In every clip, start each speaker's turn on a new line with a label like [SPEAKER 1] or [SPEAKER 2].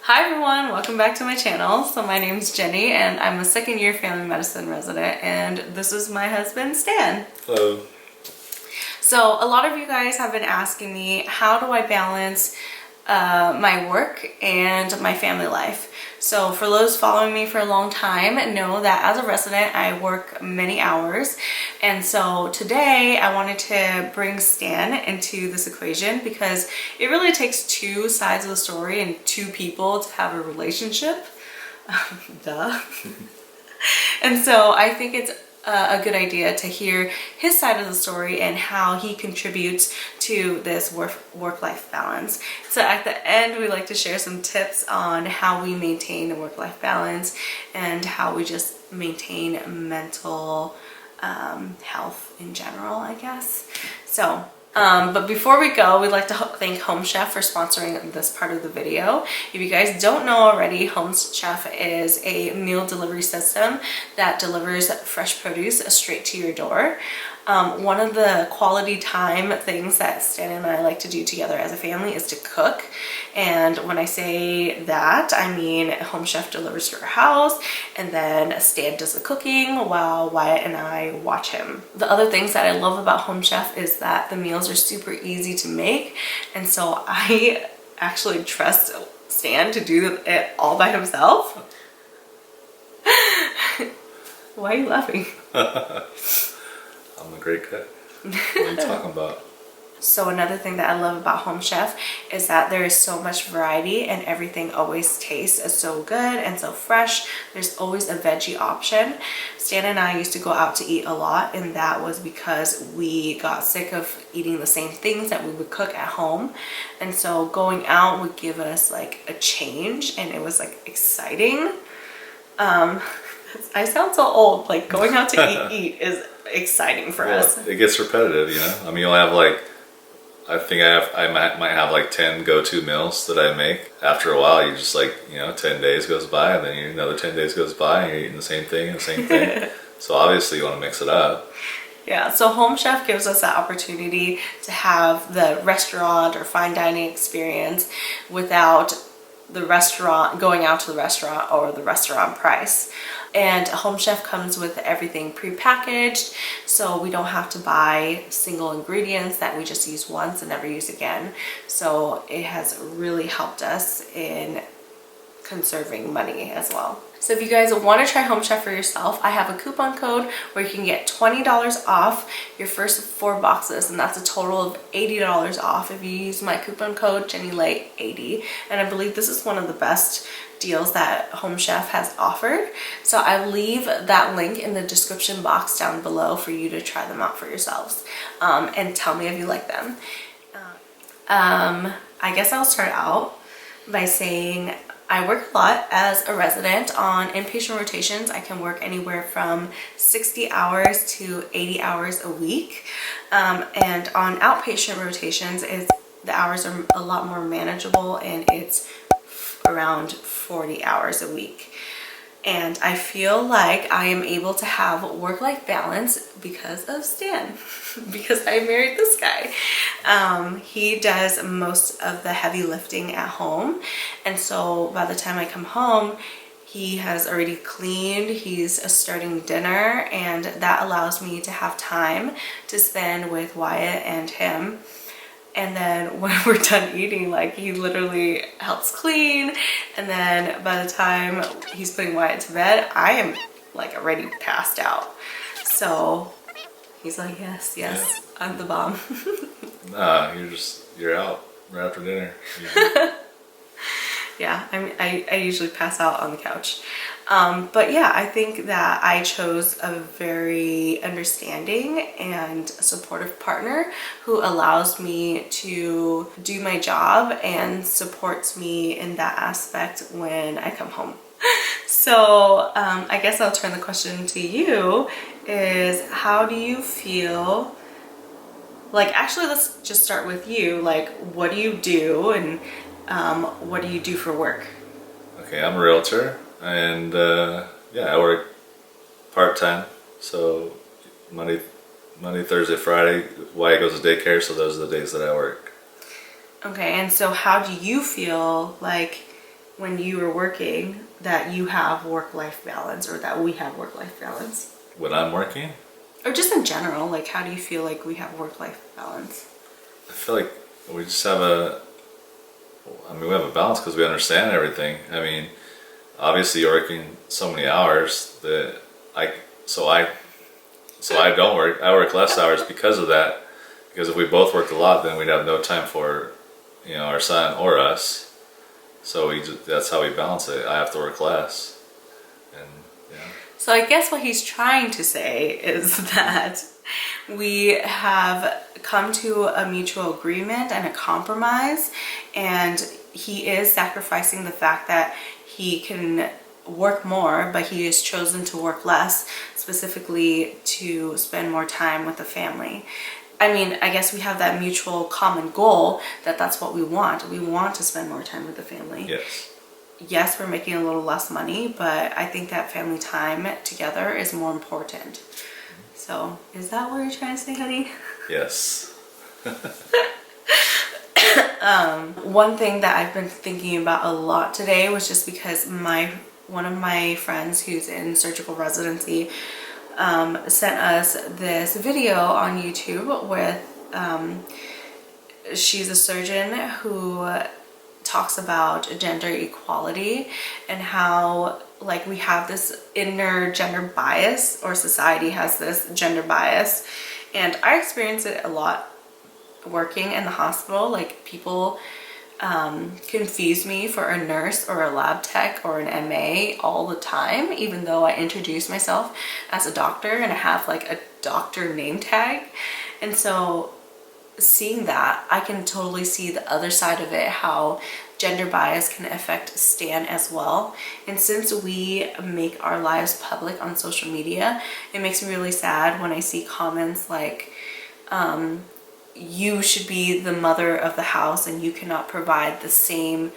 [SPEAKER 1] Hi everyone, welcome back to my channel. So my name is Jenny and I'm a second year family medicine resident and this is my husband Stan.
[SPEAKER 2] Hello.
[SPEAKER 1] So a lot of you guys have been asking me, how do I balance my work and my family life? So for those following me for a long time know that as a resident I work many hours, and so today I wanted to bring Stan into this equation because it really takes two sides of the story and two people to have a relationship. Duh. And so I think it's a good idea to hear his side of the story and how he contributes to this work-life balance. So at the end, we like to share some tips on how we maintain a work-life balance and how we just maintain mental health in general, I guess. So but before we go, we'd like to thank Home Chef for sponsoring this part of the video. If you guys don't know already, Home Chef is a meal delivery system that delivers fresh produce straight to your door. One of the quality time things that Stan and I like to do together as a family is to cook. And when I say that, I mean Home Chef delivers to our house and then Stan does the cooking while Wyatt and I watch him. The other things that I love about Home Chef is that the meals are super easy to make, and so I actually trust Stan to do it all by himself. Why are you laughing?
[SPEAKER 2] I'm a great cook. What are you talking about?
[SPEAKER 1] So another thing that I love about Home Chef is that there is so much variety and everything always tastes so good and so fresh. There's always a veggie option. Stan and I used to go out to eat a lot, and that was because we got sick of eating the same things that we would cook at home. And so going out would give us like a change, and it was like exciting. I sound so old, like going out to eat is exciting for us.
[SPEAKER 2] It gets repetitive, you know? I mean, you'll have like, I might have like 10 go-to meals that I make. After a while, you just like, 10 days goes by, and then another 10 days goes by, and you're eating the same thing and the same thing. So obviously you want to mix it up.
[SPEAKER 1] Yeah, so Home Chef gives us that opportunity to have the restaurant or fine dining experience without the restaurant, going out to the restaurant or the restaurant price. And Home Chef comes with everything pre-packaged, so we don't have to buy single ingredients that we just use once and never use again. So it has really helped us in conserving money as well. So if you guys want to try Home Chef for yourself, I have a coupon code where you can get $20 off your first 4 boxes, and that's a total of $80 off if you use my coupon code JennyLay80. And I believe this is one of the best deals that Home Chef has offered. So I leave that link in the description box down below for you to try them out for yourselves, and tell me if you like them. I guess I'll start out by saying I work a lot as a resident. On inpatient rotations, I can work anywhere from 60 hours to 80 hours a week. And on outpatient rotations, the hours are a lot more manageable, and it's around 40 hours a week. And I feel like I am able to have work-life balance because of Stan, because I married this guy. He does most of the heavy lifting at home, and so by the time I come home, he has already cleaned, he's starting dinner, and that allows me to have time to spend with Wyatt and him. And then when we're done eating, like, he literally helps clean, and then by the time he's putting Wyatt to bed, I am like already passed out. So he's like, yes, yeah. I'm the bomb.
[SPEAKER 2] Nah, you're out right after dinner.
[SPEAKER 1] Yeah, I usually pass out on the couch. But yeah, I think that I chose a very understanding and supportive partner who allows me to do my job and supports me in that aspect when I come home. So I guess I'll turn the question to you, is how do you feel? Like, actually, let's just start with you. Like, what do you do, and what do you do for work?
[SPEAKER 2] Okay, I'm a realtor, and yeah, I work part-time. So Monday, Thursday, Friday, Wyatt goes to daycare, so those are the days that I work.
[SPEAKER 1] Okay, and so how do you feel like when you are working that you have work-life balance, or that we have work-life balance?
[SPEAKER 2] When I'm working,
[SPEAKER 1] Or just in general, like how do you feel like we have work-life balance?
[SPEAKER 2] I feel like we just have we have a balance because we understand everything. I mean, obviously you're working so many hours that so I don't work. I work less hours because of that. Because if we both worked a lot, then we'd have no time for, our son or us. So that's how we balance it. I have to work less, and yeah.
[SPEAKER 1] So I guess what he's trying to say is that we have come to a mutual agreement and a compromise, and he is sacrificing the fact that he can work more, but he has chosen to work less, specifically to spend more time with the family. I mean, I guess we have that mutual common goal that that's what we want. We want to spend more time with the family.
[SPEAKER 2] Yes.
[SPEAKER 1] Yes, we're making a little less money, but I think that family time together is more important. So, is that what you're trying to say, honey?
[SPEAKER 2] Yes.
[SPEAKER 1] One thing that I've been thinking about a lot today was just because one of my friends who's in surgical residency sent us this video on YouTube with she's a surgeon who talks about gender equality and how like we have this inner gender bias, or society has this gender bias, and I experience it a lot working in the hospital. Like people confuse me for a nurse or a lab tech or an MA all the time, even though I introduce myself as a doctor and I have like a doctor name tag. And so seeing that, I can totally see the other side of it, how gender bias can affect Stan as well. And since we make our lives public on social media, it makes me really sad when I see comments like, you should be the mother of the house and you cannot provide the same,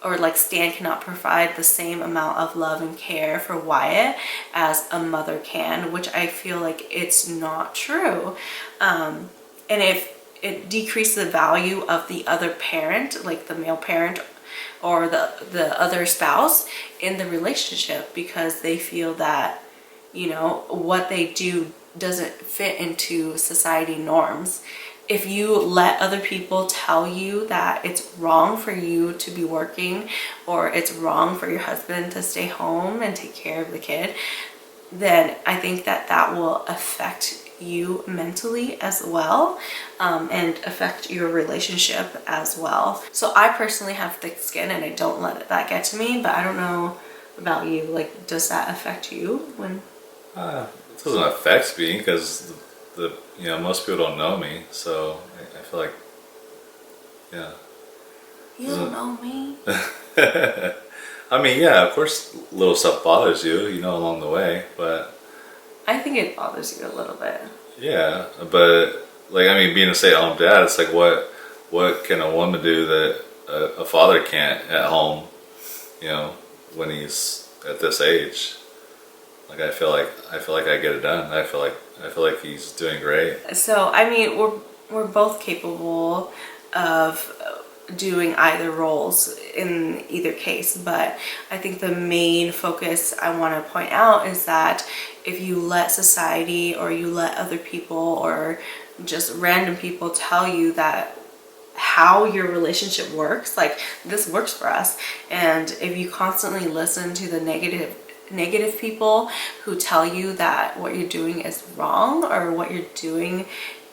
[SPEAKER 1] or like Stan cannot provide the same amount of love and care for Wyatt as a mother can, which I feel like it's not true. And if it decreases the value of the other parent, like the male parent or the other spouse in the relationship, because they feel that, what they do doesn't fit into society norms. If you let other people tell you that it's wrong for you to be working, or it's wrong for your husband to stay home and take care of the kid, then I think that will affect you mentally as well, and affect your relationship as well. So I personally have thick skin and I don't let that get to me, but I don't know about you. Like, does that affect you when?
[SPEAKER 2] It doesn't affect me because most people don't know me, so I feel like, yeah.
[SPEAKER 1] You don't know me.
[SPEAKER 2] I mean, yeah, of course, little stuff bothers you, along the way, but
[SPEAKER 1] I think it bothers you a little bit.
[SPEAKER 2] yeah, but being a stay-at-home dad, it's like what can a woman do that a father can't at home, when he's at this age? Like I feel like I get it done. I feel like he's doing great.
[SPEAKER 1] So I mean, we're both capable of doing either roles in either case, but I think the main focus I want to point out is that if you let society, or you let other people, or just random people tell you that how your relationship works, like this works for us, and if you constantly listen to the negative people who tell you that what you're doing is wrong, or what you're doing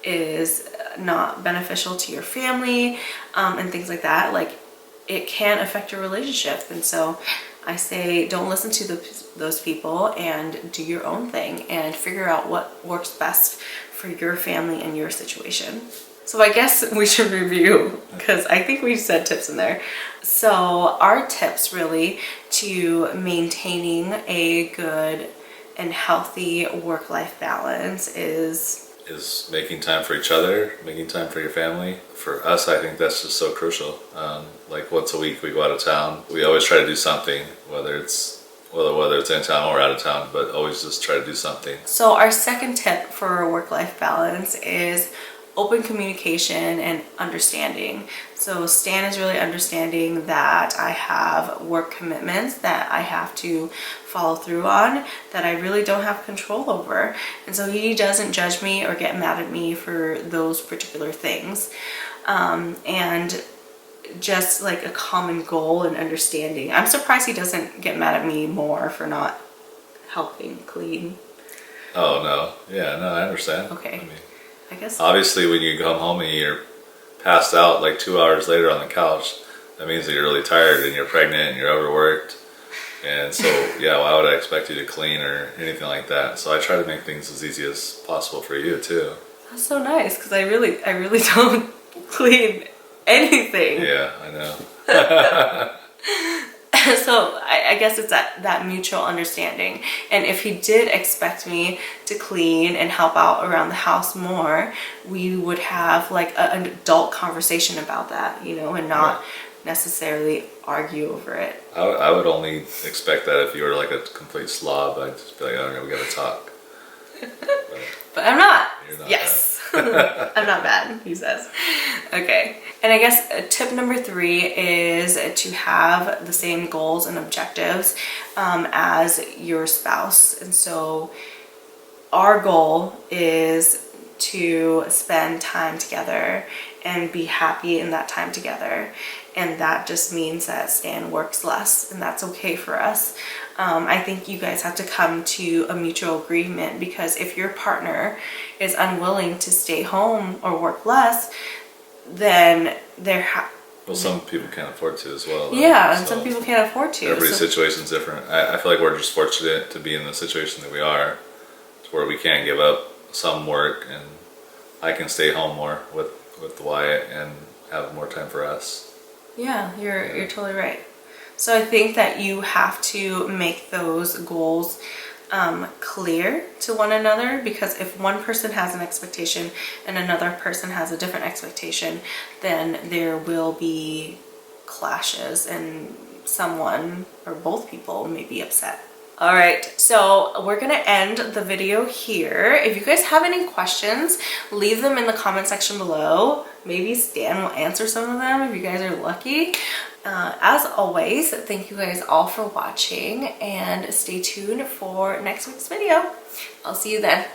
[SPEAKER 1] is not beneficial to your family, and things like that, like it can affect your relationship. And so I say don't listen to those people and do your own thing and figure out what works best for your family and your situation. So I guess we should review, because I think we said tips in there. So our tips really to maintaining a good and healthy work-life balance is
[SPEAKER 2] making time for each other, making time for your family. For us, I think that's just so crucial. Like once a week we go out of town. We always try to do something, whether it's in town or out of town, but always just try to do something.
[SPEAKER 1] So our second tip for work-life balance is open communication and understanding. So Stan is really understanding that I have work commitments that I have to follow through on, that I really don't have control over. And so he doesn't judge me or get mad at me for those particular things. And just like a common goal and understanding. I'm surprised he doesn't get mad at me more for not helping clean.
[SPEAKER 2] Oh no, yeah, no, I understand.
[SPEAKER 1] Okay.
[SPEAKER 2] I mean,
[SPEAKER 1] I guess.
[SPEAKER 2] obviously, when you come home and you're passed out like 2 hours later on the couch, that means that you're really tired and you're pregnant and you're overworked. And so, yeah, why would I expect you to clean or anything like that? So I try to make things as easy as possible for you too.
[SPEAKER 1] That's so nice because I really don't clean anything.
[SPEAKER 2] Yeah, I know.
[SPEAKER 1] So I guess it's that mutual understanding. And if he did expect me to clean and help out around the house more, we would have like an adult conversation about that, you know, and not necessarily argue over it.
[SPEAKER 2] I would only expect that if you were like a complete slob. I'd just be like, oh, no, we gotta talk.
[SPEAKER 1] But I'm not.
[SPEAKER 2] You're not
[SPEAKER 1] Yes. I'm not bad, he says. Okay. And I guess tip number 3 is to have the same goals and objectives as your spouse. And so our goal is to spend time together and be happy in that time together. And that just means that Stan works less, and that's okay for us. I think you guys have to come to a mutual agreement, because if your partner is unwilling to stay home or work less, then
[SPEAKER 2] well, some people can't afford to as well, though.
[SPEAKER 1] Yeah, and some people can't afford to.
[SPEAKER 2] Everybody's situation's different. I feel like we're just fortunate to be in the situation that we are, to where we can't give up some work, and I can stay home more with Wyatt and have more time for us.
[SPEAKER 1] Yeah, you're totally right. So I think that you have to make those goals clear to one another, because if one person has an expectation and another person has a different expectation, then there will be clashes and someone or both people may be upset. All right, so we're gonna end the video here. If you guys have any questions, leave them in the comment section below. Maybe Stan will answer some of them if you guys are lucky. As always, thank you guys all for watching, and stay tuned for next week's video. I'll see you then.